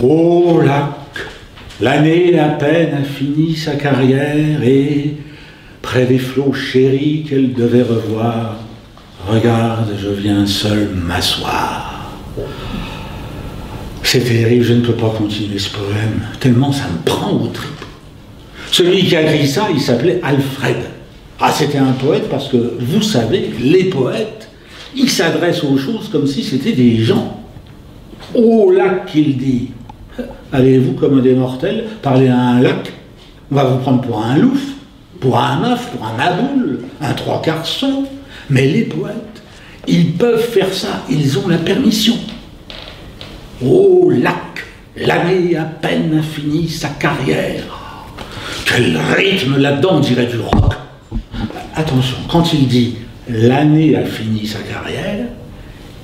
Ô lac, l'année à peine a fini sa carrière et, près des flots chéris qu'elle devait revoir, regarde, je viens seul m'asseoir. C'est terrible, je ne peux pas continuer ce poème, tellement ça me prend aux tripes. Celui qui a écrit ça, il s'appelait Alfred. Ah, c'était un poète parce que, vous savez, les poètes, ils s'adressent aux choses comme si c'était des gens. Ô lac, qu'il dit. Allez-vous, comme des mortels, parler à un lac? On va vous prendre pour un louf, pour un œuf, pour un maboule, un trois quarts son. Mais les poètes, ils peuvent faire ça, ils ont la permission. Ô lac, l'année à peine a fini sa carrière. Quel rythme là-dedans, on dirait du rock. Attention, quand il dit l'année a fini sa carrière,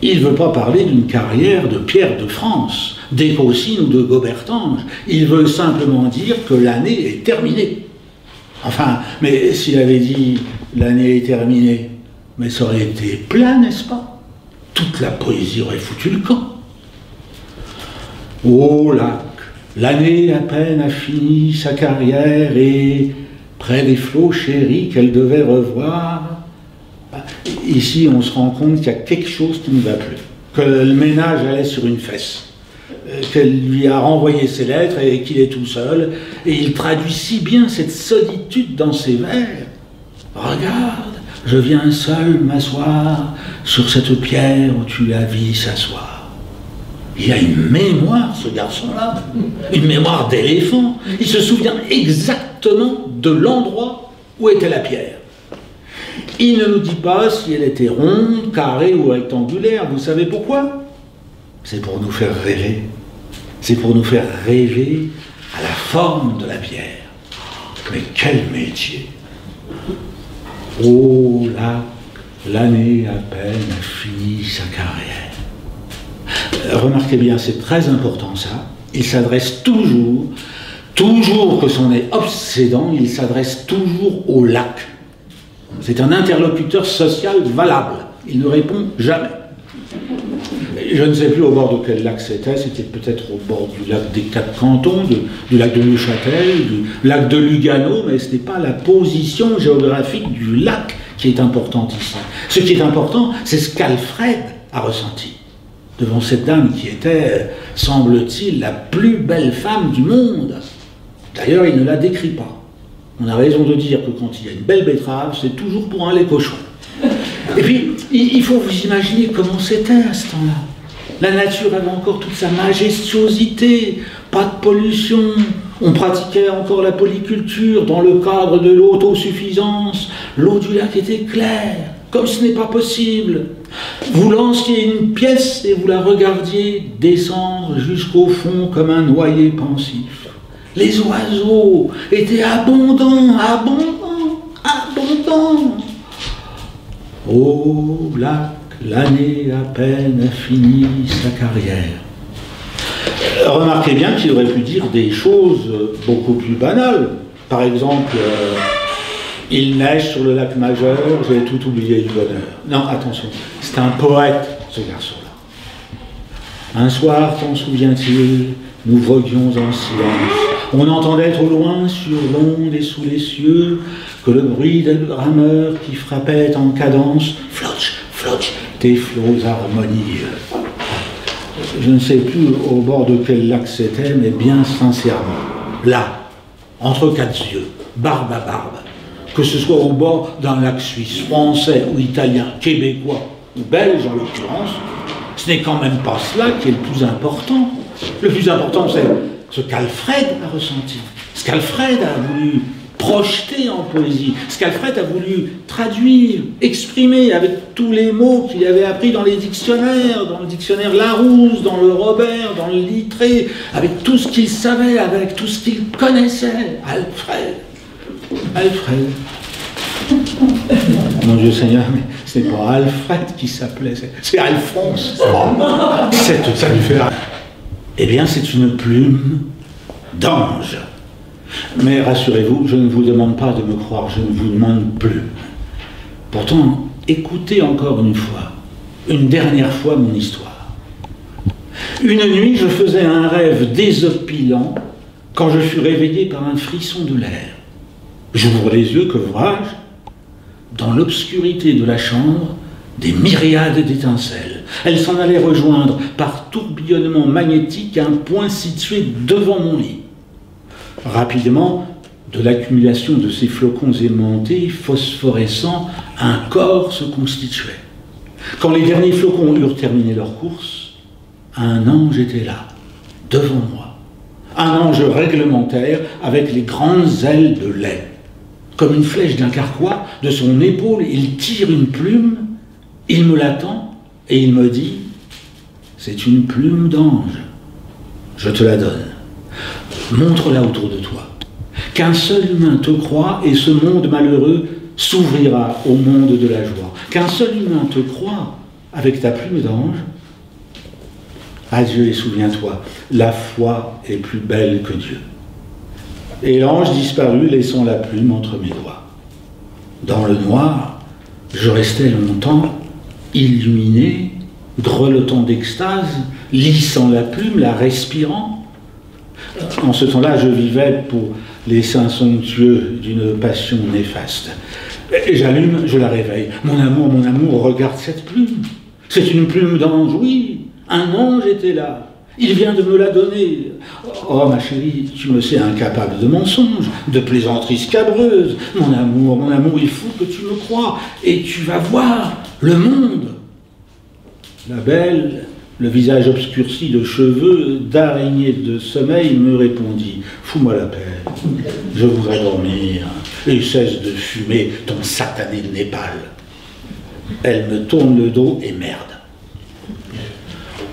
il ne veut pas parler d'une carrière de Pierre de France, d'Écosine ou de Gobertange. Il veut simplement dire que l'année est terminée. Enfin, mais s'il avait dit l'année est terminée, mais ça aurait été plat, n'est-ce pas? Toute la poésie aurait foutu le camp. Ô lac, l'année à peine a fini sa carrière et, près des flots chéris qu'elle devait revoir, ici on se rend compte qu'il y a quelque chose qui ne va plus, que le ménage allait sur une fesse, qu'elle lui a renvoyé ses lettres et qu'il est tout seul, et il traduit si bien cette solitude dans ses vers. Regarde, je viens seul m'asseoir sur cette pierre où tu la vis s'asseoir. Il a une mémoire, ce garçon-là, une mémoire d'éléphant. Il se souvient exactement de l'endroit où était la pierre. Il ne nous dit pas si elle était ronde, carrée ou rectangulaire. Vous savez pourquoi? C'est pour nous faire rêver. C'est pour nous faire rêver à la forme de la pierre. Mais quel métier! Oh là, l'année à peine a fini sa carrière. Remarquez bien, c'est très important ça. Il s'adresse toujours que son est obsédant, il s'adresse toujours au lac. C'est un interlocuteur social valable. Il ne répond jamais. Je ne sais plus au bord de quel lac c'était peut-être au bord du lac des Quatre Cantons, du lac de Neuchâtel, du lac de Lugano, mais ce n'est pas la position géographique du lac qui est importante ici. Ce qui est important, c'est ce qu'Alfred a ressenti devant cette dame qui était, semble-t-il, la plus belle femme du monde. D'ailleurs, il ne la décrit pas. On a raison de dire que quand il y a une belle betterave, c'est toujours pour un lait cochon. Et puis, il faut vous imaginer comment c'était à ce temps-là. La nature avait encore toute sa majestuosité, pas de pollution, on pratiquait encore la polyculture dans le cadre de l'autosuffisance, l'eau du lac était claire, comme ce n'est pas possible. Vous lanciez une pièce et vous la regardiez descendre jusqu'au fond comme un noyer pensif. Les oiseaux étaient abondants, abondants, abondants. Ô lac, l'année à peine a fini sa carrière. Remarquez bien qu'il aurait pu dire des choses beaucoup plus banales. Par exemple, il neige sur le lac Majeur, j'ai tout oublié du bonheur. Non, attention, c'est un poète, ce garçon-là. Un soir, t'en souviens-t-il, nous voguions en silence. On entendait au loin, sur l'onde et sous les cieux, que le bruit des rameurs qui frappaient en cadence, flotch, flotch, des flots harmonieux. Je ne sais plus au bord de quel lac c'était, mais bien sincèrement, là, entre quatre yeux, barbe à barbe, que ce soit au bord d'un lac suisse, français ou italien, québécois ou belge en l'occurrence, ce n'est quand même pas cela qui est le plus important. Le plus important, c'est ce qu'Alfred a ressenti, ce qu'Alfred a voulu projeter en poésie, ce qu'Alfred a voulu traduire, exprimer avec tous les mots qu'il avait appris dans les dictionnaires, dans le dictionnaire Larousse, dans le Robert, dans le Littré, avec tout ce qu'il savait, avec tout ce qu'il connaissait. Alfred. Alfred. Mon Dieu Seigneur, mais ce n'est pas Alfred qui s'appelait, c'est Alphonse. Oh, ça lui fait... Eh bien, c'est une plume d'ange. Mais rassurez-vous, je ne vous demande pas de me croire, je ne vous demande plus. Pourtant, écoutez encore une fois, une dernière fois mon histoire. Une nuit, je faisais un rêve désopilant quand je fus réveillé par un frisson de l'air. J'ouvre les yeux, que vois-je? Dans l'obscurité de la chambre, des myriades d'étincelles. Elles s'en allaient rejoindre par tourbillonnement magnétique un point situé devant mon lit. Rapidement, de l'accumulation de ces flocons aimantés, phosphorescents, un corps se constituait. Quand les derniers flocons eurent terminé leur course, un ange était là, devant moi. Un ange réglementaire avec les grandes ailes de lait. Comme une flèche d'un carquois, de son épaule, il tire une plume, il me l'attend et il me dit « C'est une plume d'ange, je te la donne. Montre-la autour de toi. Qu'un seul humain te croie et ce monde malheureux s'ouvrira au monde de la joie. Qu'un seul humain te croie avec ta plume d'ange. Adieu et souviens-toi, la foi est plus belle que Dieu. » Et l'ange disparut, laissant la plume entre mes doigts. Dans le noir, je restais longtemps, illuminé, grelottant d'extase, lissant la plume, la respirant. En ce temps-là, je vivais pour les seins somptueux d'une passion néfaste. Et j'allume, je la réveille. Mon amour, regarde cette plume. C'est une plume d'ange, oui. Un ange était là. Il vient de me la donner. Oh, ma chérie, tu me sais incapable de mensonges, de plaisanteries scabreuses. Mon amour, il faut que tu me croies. Et tu vas voir le monde. La belle, le visage obscurci de cheveux, d'araignée de sommeil, me répondit « Fous-moi la paix, je voudrais dormir, et cesse de fumer ton satané Népal. » Elle me tourne le dos et merde.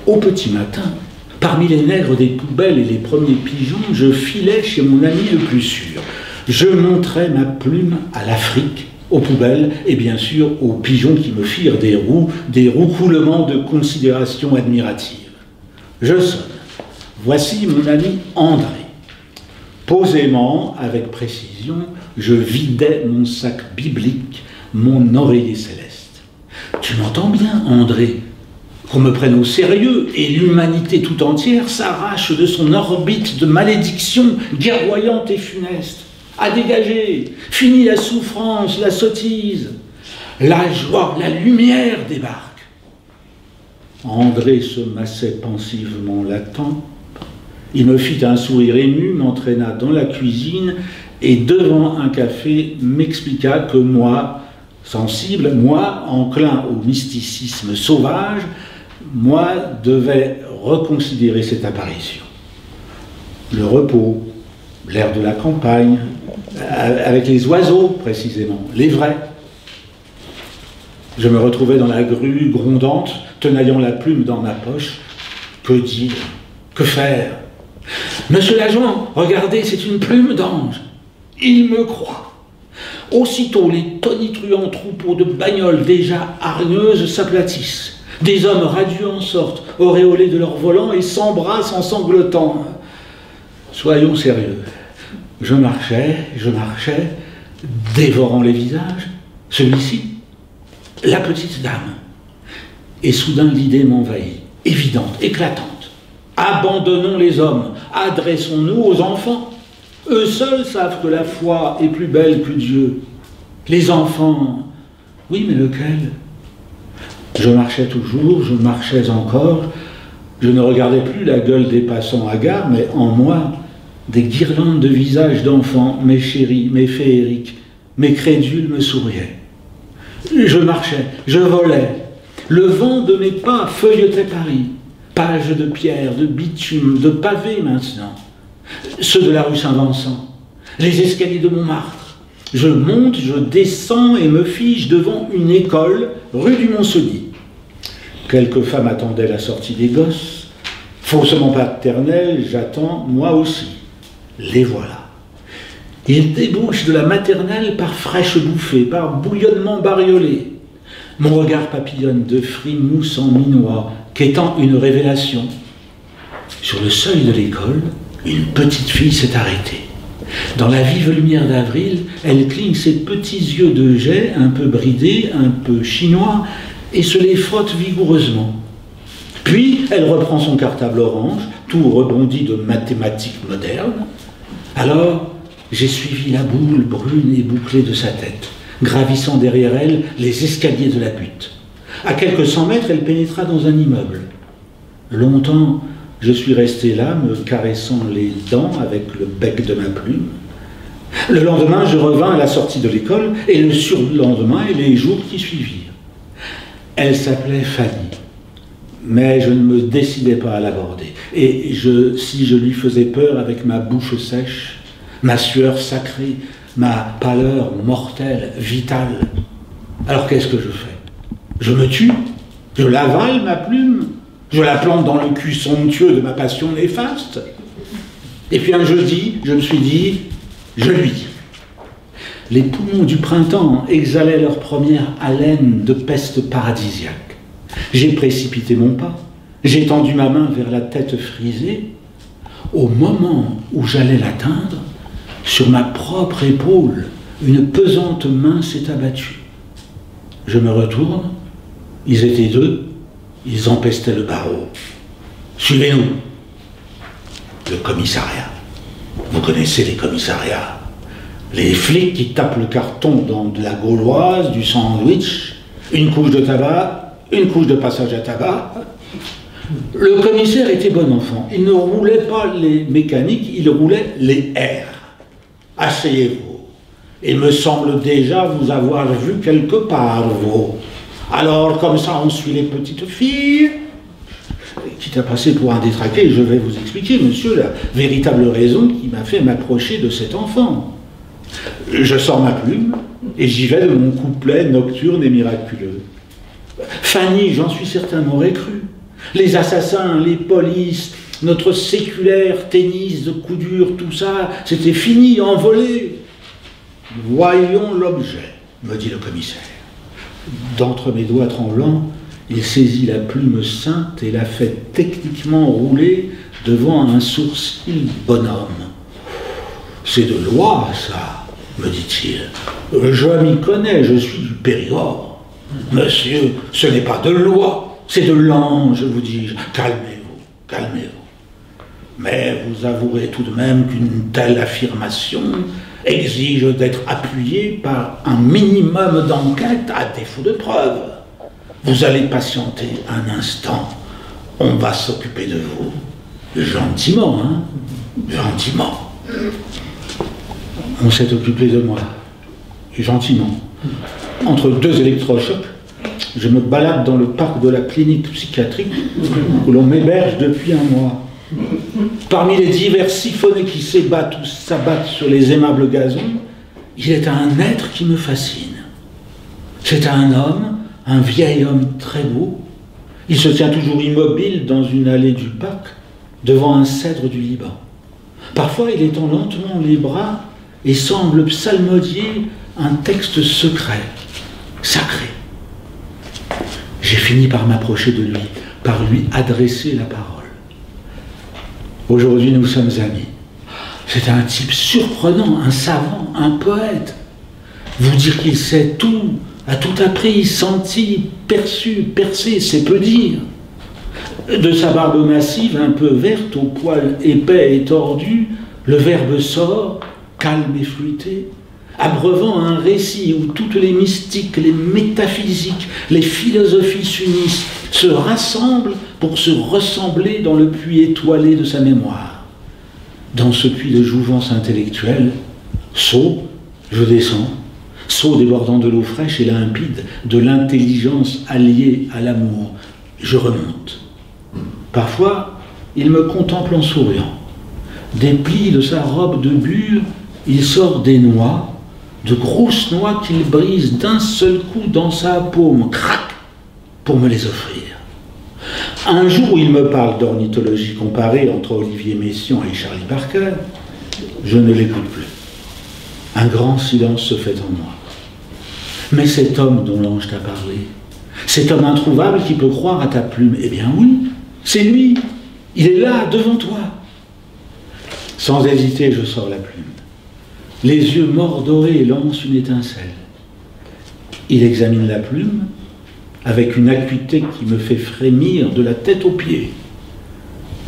Au petit matin, parmi les nègres des poubelles et les premiers pigeons, je filais chez mon ami le plus sûr. Je montrais ma plume à l'Afrique, aux poubelles et bien sûr aux pigeons qui me firent des roucoulements de considération admirative. Je sonne. Voici mon ami André. Posément, avec précision, je vidais mon sac biblique, mon oreiller céleste. Tu m'entends bien, André? Qu'on me prenne au sérieux, et l'humanité tout entière s'arrache de son orbite de malédiction guerroyante et funeste. À dégager, fini la souffrance, la sottise, la joie, la lumière débarque. André se massait pensivement la tempe, il me fit un sourire ému, m'entraîna dans la cuisine, et devant un café m'expliqua que moi, sensible, moi, enclin au mysticisme sauvage, moi devais reconsidérer cette apparition. Le repos, l'air de la campagne, avec les oiseaux précisément, les vrais. Je me retrouvais dans la grue grondante, tenaillant la plume dans ma poche. Que dire? Que faire? Monsieur l'agent, regardez, c'est une plume d'ange. Il me croit. Aussitôt, les tonitruants troupeaux de bagnoles déjà hargneuses s'aplatissent. Des hommes radieux en sortent, auréolés de leur volant et s'embrassent en sanglotant. Soyons sérieux. Je marchais, dévorant les visages. Celui-ci, la petite dame. Et soudain, l'idée m'envahit, évidente, éclatante. Abandonnons les hommes, adressons-nous aux enfants. Eux seuls savent que la foi est plus belle que Dieu. Les enfants, oui, mais lequel? Je marchais toujours, je marchais encore. Je ne regardais plus la gueule des passants hagards, mais en moi, des guirlandes de visages d'enfants, mes chéris, mes féeriques, mes crédules me souriaient. Je marchais, je volais. Le vent de mes pas feuilletait Paris. Pages de pierre, de bitume, de pavés maintenant. Ceux de la rue Saint-Vincent, les escaliers de Montmartre. Je monte, je descends et me fige devant une école, rue du Mont-Cenis. Quelques femmes attendaient la sortie des gosses. Faussement paternelle, j'attends, moi aussi. Les voilà. Ils débouchent de la maternelle par fraîche bouffée, par bouillonnement bariolé. Mon regard papillonne de frimousse en minois, qu'étant une révélation. Sur le seuil de l'école, une petite fille s'est arrêtée. Dans la vive lumière d'avril, elle cligne ses petits yeux de jet, un peu bridés, un peu chinois, et se les frotte vigoureusement. Puis, elle reprend son cartable orange, tout rebondi de mathématiques modernes. Alors, j'ai suivi la boule brune et bouclée de sa tête, gravissant derrière elle les escaliers de la butte. À quelques 100 mètres, elle pénétra dans un immeuble. Longtemps, je suis resté là, me caressant les dents avec le bec de ma plume. Le lendemain, je revins à la sortie de l'école, et le surlendemain et les jours qui suivirent. Elle s'appelait Fanny, mais je ne me décidais pas à l'aborder. Et si je lui faisais peur avec ma bouche sèche, ma sueur sacrée, ma pâleur mortelle, vitale, alors qu'est-ce que je fais? Je me tue? Je l'avale, ma plume? Je la plante dans le cul somptueux de ma passion néfaste? Et puis un jeudi, je me suis dit, je lui dis. Les poumons du printemps exhalaient leur première haleine de peste paradisiaque. J'ai précipité mon pas, j'ai tendu ma main vers la tête frisée. Au moment où j'allais l'atteindre, sur ma propre épaule, une pesante main s'est abattue. Je me retourne, ils étaient deux, ils empestaient le barreau. Suivez-nous. Le commissariat. Vous connaissez les commissariats. Les flics qui tapent le carton dans de la gauloise, du sandwich, une couche de tabac, une couche de passage à tabac. Le commissaire était bon enfant. Il ne roulait pas les mécaniques, il roulait les R. Asseyez-vous. Il me semble déjà vous avoir vu quelque part, vous. Alors, comme ça, on suit les petites filles. Quitte à passer pour un détraqué, je vais vous expliquer, monsieur, la véritable raison qui m'a fait m'approcher de cet enfant. Je sors ma plume et j'y vais de mon couplet nocturne et miraculeux. Fanny, j'en suis certain, m'aurait cru. Les assassins, les polices, notre séculaire tennis de coups durs, tout ça, c'était fini, envolé. Voyons l'objet, me dit le commissaire. D'entre mes doigts tremblants, il saisit la plume sainte et la fait techniquement rouler devant un sourcil bonhomme. C'est de loi, ça, me dit-il. Je m'y connais, je suis du Périgord. Monsieur, ce n'est pas de loi, c'est de l'ange, vous dis-je. Calmez-vous, calmez-vous. Mais vous avouerez tout de même qu'une telle affirmation exige d'être appuyée par un minimum d'enquête à défaut de preuves. Vous allez patienter un instant, on va s'occuper de vous. Gentiment, hein? Gentiment. On s'est occupé de moi. Gentiment. Entre deux électrochocs, je me balade dans le parc de la clinique psychiatrique où l'on m'héberge depuis un mois. Parmi les divers siphonnets qui s'abattent ou s'abattent sur les aimables gazons, il est un être qui me fascine. C'est un homme, un vieil homme très beau. Il se tient toujours immobile dans une allée du parc, devant un cèdre du Liban. Parfois, il étend lentement les bras et semble psalmodier un texte secret, sacré. J'ai fini par m'approcher de lui, par lui adresser la parole. Aujourd'hui, nous sommes amis. C'est un type surprenant, un savant, un poète. Vous dire qu'il sait tout, a tout appris, senti, perçu, percé, c'est peu dire. De sa barbe massive, un peu verte, au poil épais et tordu, le verbe sort, calme et fruité, abreuvant un récit où toutes les mystiques, les métaphysiques, les philosophies s'unissent, se rassemblent pour se ressembler dans le puits étoilé de sa mémoire. Dans ce puits de jouvence intellectuelle, saut, je descends, saut débordant de l'eau fraîche et limpide, de l'intelligence alliée à l'amour, je remonte. Parfois, il me contemple en souriant. Des plis de sa robe de bure, il sort des noix, de grosses noix qu'il brise d'un seul coup dans sa paume, crac, pour me les offrir. Un jour où il me parle d'ornithologie comparée entre Olivier Messiaen et Charlie Parker, je ne l'écoute plus. Un grand silence se fait en moi. Mais cet homme dont l'ange t'a parlé, cet homme introuvable qui peut croire à ta plume, eh bien oui, c'est lui, il est là, devant toi. Sans hésiter, je sors la plume. Les yeux mordorés lancent une étincelle. Il examine la plume, avec une acuité qui me fait frémir de la tête aux pieds.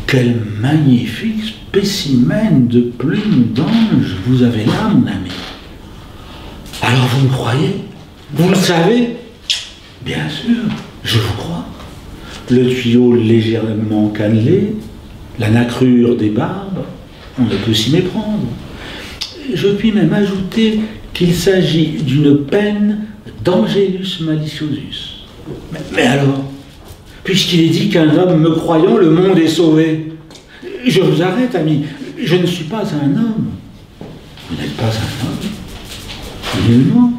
Quel magnifique spécimen de plume d'ange vous avez là, mon ami. Alors vous me croyez? Vous le savez? Bien sûr, je vous crois. Le tuyau légèrement cannelé, la nacrure des barbes, on ne peut s'y méprendre. Je puis même ajouter qu'il s'agit d'une peine d'Angelus maliciosus. Mais alors, puisqu'il est dit qu'un homme me croyant, le monde est sauvé. Je vous arrête, ami, je ne suis pas un homme. Vous n'êtes pas un homme? Nullement.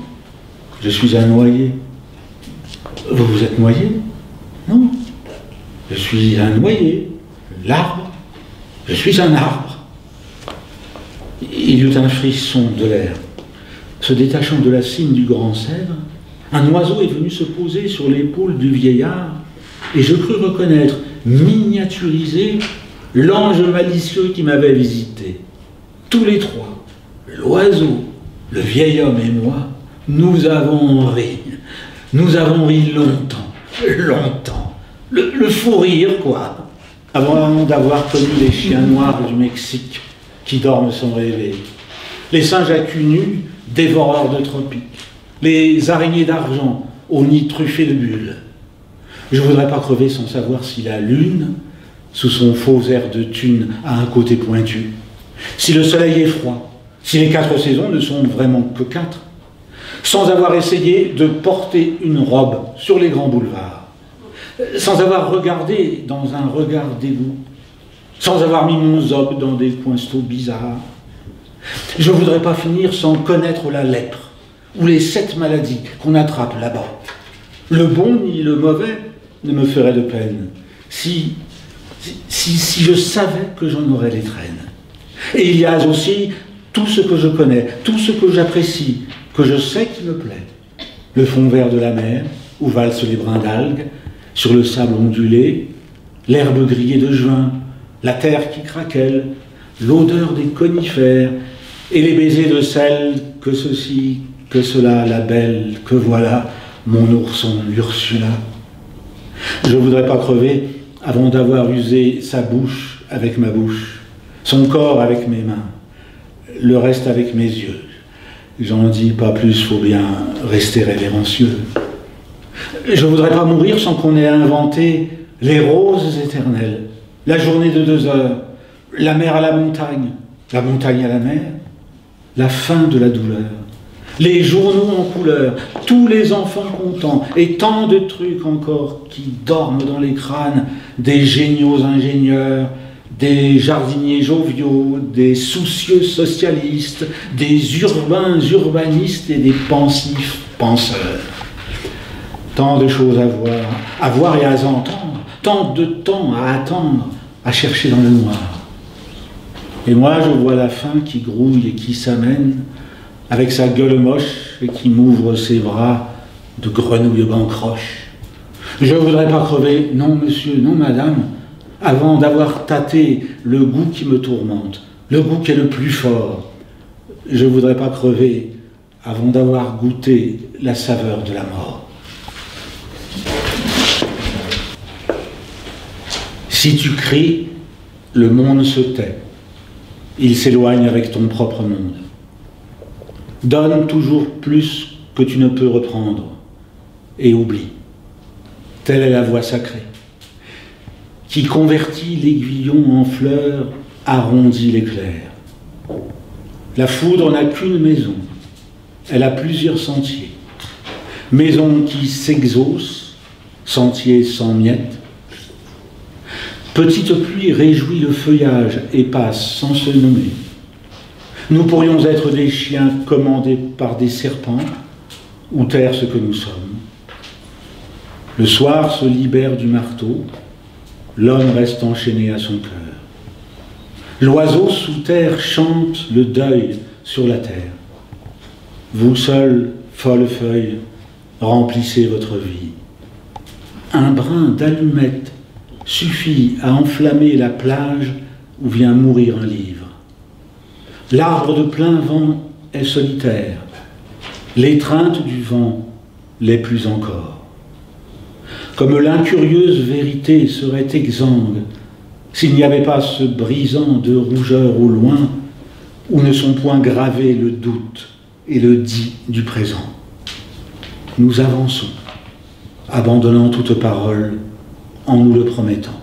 Je suis un noyé. Vous vous êtes noyé? Non. Je suis un noyé. L'arbre. Je suis un arbre. Il y eut un frisson de l'air. Se détachant de la cime du grand cèdre, un oiseau est venu se poser sur l'épaule du vieillard, et je crus reconnaître, miniaturisé, l'ange malicieux qui m'avait visité. Tous les trois, l'oiseau, le vieil homme et moi, nous avons ri. Nous avons ri longtemps, longtemps. Le fou rire, quoi. Avant d'avoir connu les chiens noirs du Mexique qui dorment sans rêver, les singes à cul nu, dévoreurs de tropiques, les araignées d'argent au nid truffé de bulles. Je ne voudrais pas crever sans savoir si la lune, sous son faux air de thune, a un côté pointu, si le soleil est froid, si les 4 saisons ne sont vraiment que 4, sans avoir essayé de porter une robe sur les grands boulevards, sans avoir regardé dans un regard d'égout, sans avoir mis mon zob dans des coinceaux bizarres. Je ne voudrais pas finir sans connaître la lèpre, ou les 7 maladies qu'on attrape là-bas. Le bon ni le mauvais ne me ferait de peine, si je savais que j'en aurais les traînes. Et il y a aussi tout ce que je connais, tout ce que j'apprécie, que je sais qui me plaît. Le fond vert de la mer, où valsent les brins d'algues, sur le sable ondulé, l'herbe grillée de juin, la terre qui craquelle, l'odeur des conifères, et les baisers de sel, que ceci, que cela, la belle, que voilà, mon ourson Ursula. Je ne voudrais pas crever avant d'avoir usé sa bouche avec ma bouche, son corps avec mes mains, le reste avec mes yeux. J'en dis pas plus, faut bien rester révérencieux. Je ne voudrais pas mourir sans qu'on ait inventé les roses éternelles, la journée de 2 heures, la mer à la montagne à la mer, la fin de la douleur, les journaux en couleur, tous les enfants contents, et tant de trucs encore qui dorment dans les crânes des géniaux ingénieurs, des jardiniers joviaux, des soucieux socialistes, des urbains urbanistes et des pensifs penseurs. Tant de choses à voir et à entendre, tant de temps à attendre, à chercher dans le noir. Et moi, je vois la faim qui grouille et qui s'amène, avec sa gueule moche et qui m'ouvre ses bras de grenouille bancroche. Je ne voudrais pas crever, non monsieur, non madame, avant d'avoir tâté le goût qui me tourmente, le goût qui est le plus fort. Je ne voudrais pas crever avant d'avoir goûté la saveur de la mort. Si tu cries, le monde se tait. Il s'éloigne avec ton propre monde. Donne toujours plus que tu ne peux reprendre et oublie. Telle est la voie sacrée qui convertit l'aiguillon en fleur, arrondit l'éclair. La foudre n'a qu'une maison, elle a plusieurs sentiers. Maison qui s'exauce, sentier sans miettes. Petite pluie réjouit le feuillage et passe sans se nommer. Nous pourrions être des chiens commandés par des serpents ou taire ce que nous sommes. Le soir se libère du marteau, l'homme reste enchaîné à son cœur. L'oiseau sous terre chante le deuil sur la terre. Vous seul, folle feuille, remplissez votre vie. Un brin d'allumette suffit à enflammer la plage où vient mourir un livre. L'arbre de plein vent est solitaire. L'étreinte du vent l'est plus encore. comme l'incurieuse vérité serait exsangue, s'il n'y avait pas ce brisant de rougeur au loin, où ne sont point gravés le doute et le dit du présent. Nous avançons, abandonnant toute parole en nous le promettant.